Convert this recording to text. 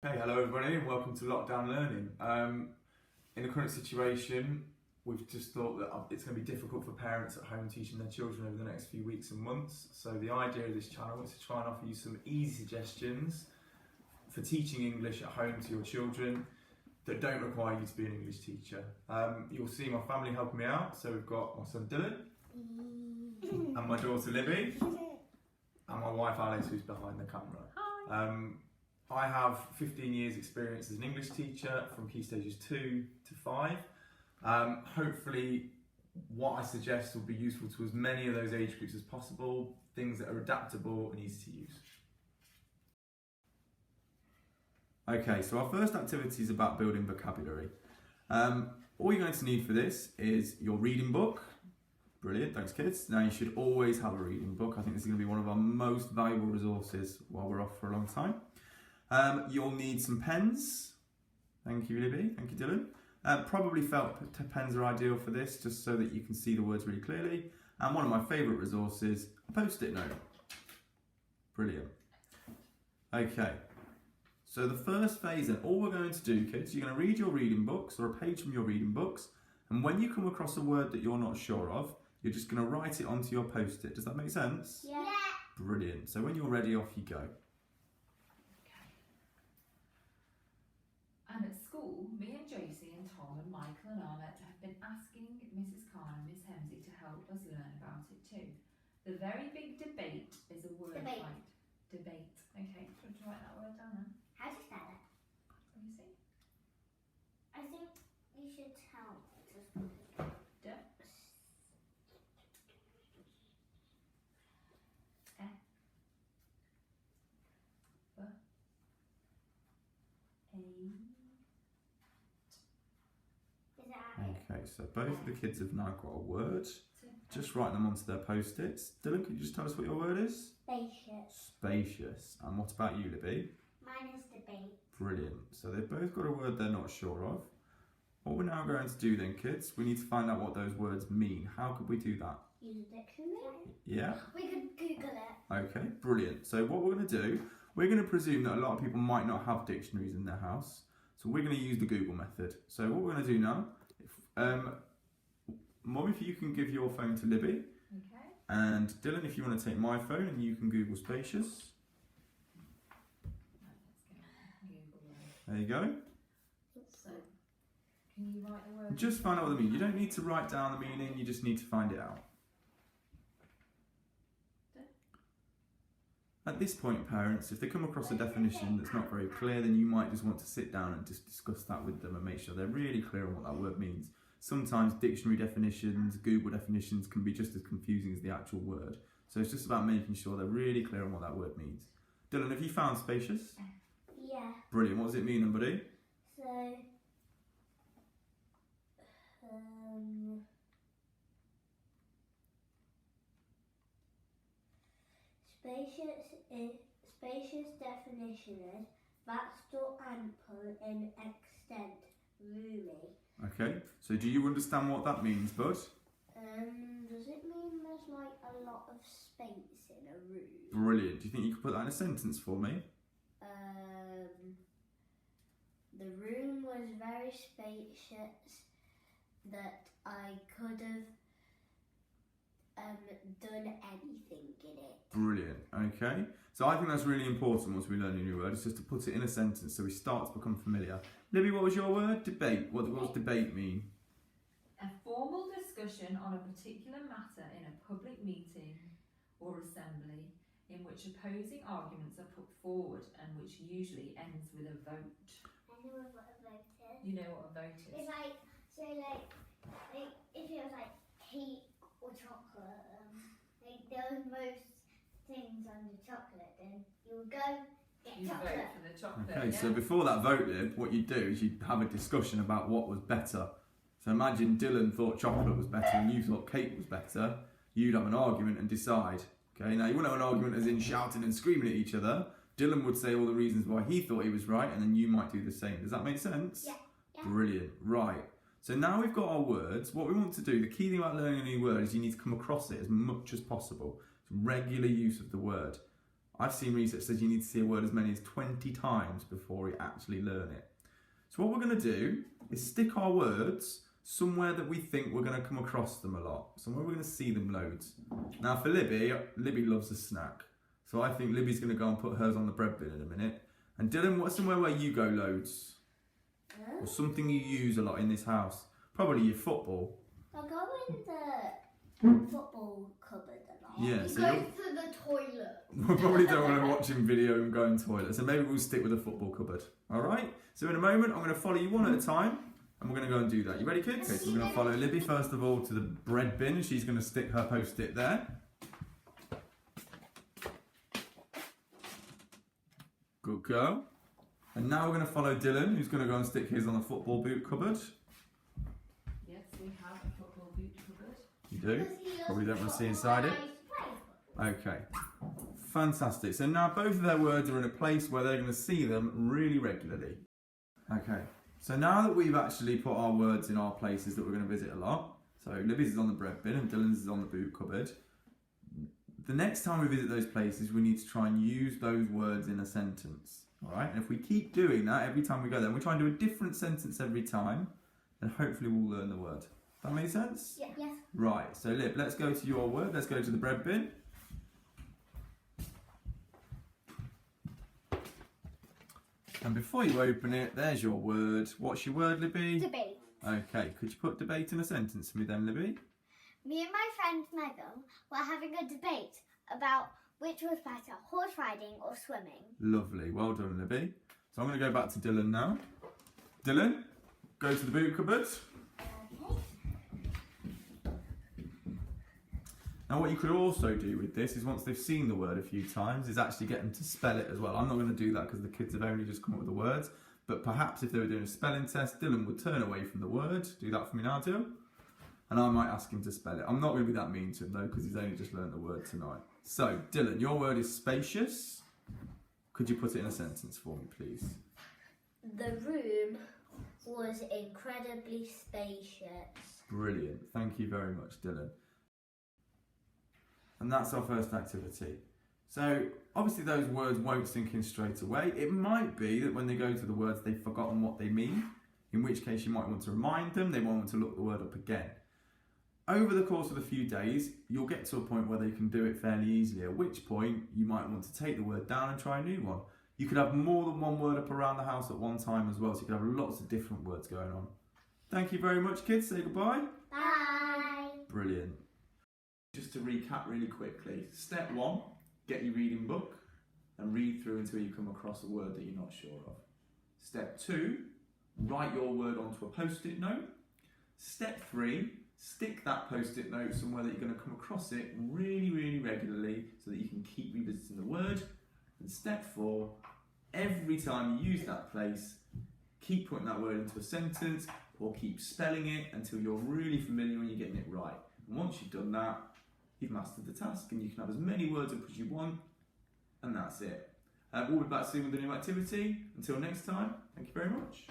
Hey, hello everybody and welcome to Lockdown Learning. In the current situation, we've just thought that it's going to be difficult for parents at home teaching their children over the next few weeks and months. So the idea of this channel is to try and offer you some easy suggestions for teaching English at home to your children that don't require you to be an English teacher. You'll see my family helping me out. So we've got my son Dylan and my daughter Libby and my wife Alice, who's behind the camera. Hi. I have 15 years experience as an English teacher from Key Stages 2 to 5. Hopefully what I suggest will be useful to as many of those age groups as possible, things that are adaptable and easy to use. Okay, so our first activity is about building vocabulary. All you're going to need for this is your reading book. Brilliant, thanks kids. Now you should always have a reading book. I think this is going to be one of our most valuable resources while we're off for a long time. You'll need some pens. Thank you, Libby. Thank you, Dylan. Probably felt pens are ideal for this, just so that you can see the words really clearly. And one of my favourite resources, a post-it note. Brilliant. Okay, so the first phase then, all we're going to do, kids, you're going to read your reading books or a page from your reading books, and when you come across a word that you're not sure of, you're just going to write it onto your post-it. Does that make sense? Yeah. Brilliant. So when you're ready, off you go. And at school, me and Josie and Tom and Michael and Arnett have been asking Mrs. Khan and Miss Hemsey to help us learn about it too. The very big debate is a word Debate. fight. Debate. Okay, do you want to write that word down then? How do you spell it? What do you see? I think you should tell me. Is that Okay, so both of the kids have now got a word. Just write them onto their post-its. Dylan, could you just tell us what your word is? spacious? Spacious. And what about you, Libby? Mine is debate. Brilliant. So they've both got a word they're not sure of. What we're now going to do then, kids, we need to find out what those words mean. How could we do that? Use a dictionary. Yeah? We could Google it. Okay, brilliant. So what we're going to do, we're going to presume that a lot of people might not have dictionaries in their house. So we're going to use the Google method. So what we're going to do now, Mum, if you can give your phone to Libby. Okay. And Dylan, if you want to take my phone and you can Google spacious. Right, let's go. Google word. There you go. So, can you write the word? Just find out what they mean. You don't need to write down the meaning, you just need to find it out. At this point, parents, if they come across a definition that's not very clear, then you might just want to sit down and just discuss that with them and make sure they're really clear on what that word means. Sometimes dictionary definitions, Google definitions can be just as confusing as the actual word. So it's just about making sure they're really clear on what that word means. Dylan, have you found spacious? Yeah. Brilliant. What does it mean, then, buddy? So, spacious definition is vast or ample in extent, roomy. Okay, so do you understand what that means, bud? Does it mean there's like a lot of space in a room? Brilliant. Do you think you could put that in a sentence for me? The room was very spacious that I could have done anything in it. Brilliant. Okay, so I think that's really important once we learn a new word, is just to put it in a sentence so we start to become familiar. Libby, what was your word? Debate. What does debate mean? A formal discussion on a particular matter in a public meeting or assembly in which opposing arguments are put forward and which usually ends with a vote. I know what a vote is. You know what a vote is? It's like, so like if it was like cake or chocolate, like there was most things under chocolate, then you would go get You vote chocolate. for the chocolate. Okay, yeah? so before that vote, Lib, what you'd do is you'd have a discussion about what was better. So imagine Dylan thought chocolate was better and you thought cake was better. You'd have an argument and decide. Okay, now you wouldn't have an argument as in shouting and screaming at each other. Dylan would say all the reasons why he thought he was right, and then you might do the same. Does that make sense? Yeah. Brilliant. Right. So now we've got our words. What we want to do, the key thing about learning a new word is you need to come across it as much as possible. Regular use of the word. I've seen research says you need to see a word as many as 20 times before you actually learn it. So what we're going to do is stick our words somewhere that we think we're going to come across them a lot, somewhere we're going to see them loads. Now for Libby loves a snack, so I think Libby's going to go and put hers on the bread bin in a minute. And Dylan, what's somewhere where you go loads? Or something you use a lot in this house? Probably your football. I'll go in the football cupboard a lot. Yeah, He so goes to the toilet. we probably don't want to watch him video and go in toilet, so maybe we'll stick with the football cupboard. Alright? So in a moment I'm going to follow you one at a time and we're going to go and do that. You ready, kids? Okay, so we're going to follow Libby first of all to the bread bin and she's going to stick her post-it there. Good girl. And now we're going to follow Dylan, who's going to go and stick his on the football boot cupboard. Yes, we have a football boot cupboard. You do? Probably don't want to see inside it. Okay. Fantastic. So now both of their words are in a place where they're going to see them really regularly. Okay. So now that we've actually put our words in our places that we're going to visit a lot, so Libby's is on the bread bin and Dylan's is on the boot cupboard, the next time we visit those places we need to try and use those words in a sentence. Alright, and if we keep doing that every time we go there, and we try and do a different sentence every time, then hopefully we'll learn the word. That make sense? Yeah. Yes. Right, so Lib, let's go to your word, let's go to the bread bin. And before you open it, there's your word. What's your word, Libby? Debate. Okay, could you put debate in a sentence for me then, Libby? Me and my friend Megan were having a debate about which was better, horse riding or swimming. Lovely, well done, Libby. So I'm going to go back to Dylan now. Dylan, go to the boot cupboard. Okay. Now what you could also do with this is once they've seen the word a few times is actually get them to spell it as well. I'm not going to do that because the kids have only just come up with the words, but perhaps if they were doing a spelling test, Dylan would turn away from the word. Do that for me now, Dylan. And I might ask him to spell it. I'm not going to be that mean to him though because he's only just learned the word tonight. So Dylan, your word is spacious. Could you put it in a sentence for me, please? The room was incredibly spacious. Brilliant. Thank you very much, Dylan. And that's our first activity. So obviously those words won't sink in straight away. It might be that when they go to the words they've forgotten what they mean, in which case you might want to remind them, they might want to look the word up again. Over the course of a few days, you'll get to a point where they can do it fairly easily, at which point you might want to take the word down and try a new one. You could have more than one word up around the house at one time as well, so you could have lots of different words going on. Thank you very much, kids. Say goodbye. Bye. Brilliant. Just to recap really quickly. Step 1, get your reading book and read through until you come across a word that you're not sure of. Step 2, write your word onto a post-it note. Step 3, stick that post-it note somewhere that you're going to come across it really, really regularly so that you can keep revisiting the word. And step 4, every time you use that place, keep putting that word into a sentence or keep spelling it until you're really familiar and you're getting it right. And once you've done that, you've mastered the task and you can have as many words up as you want, and that's it. We'll be back soon with a new activity. Until next time, thank you very much.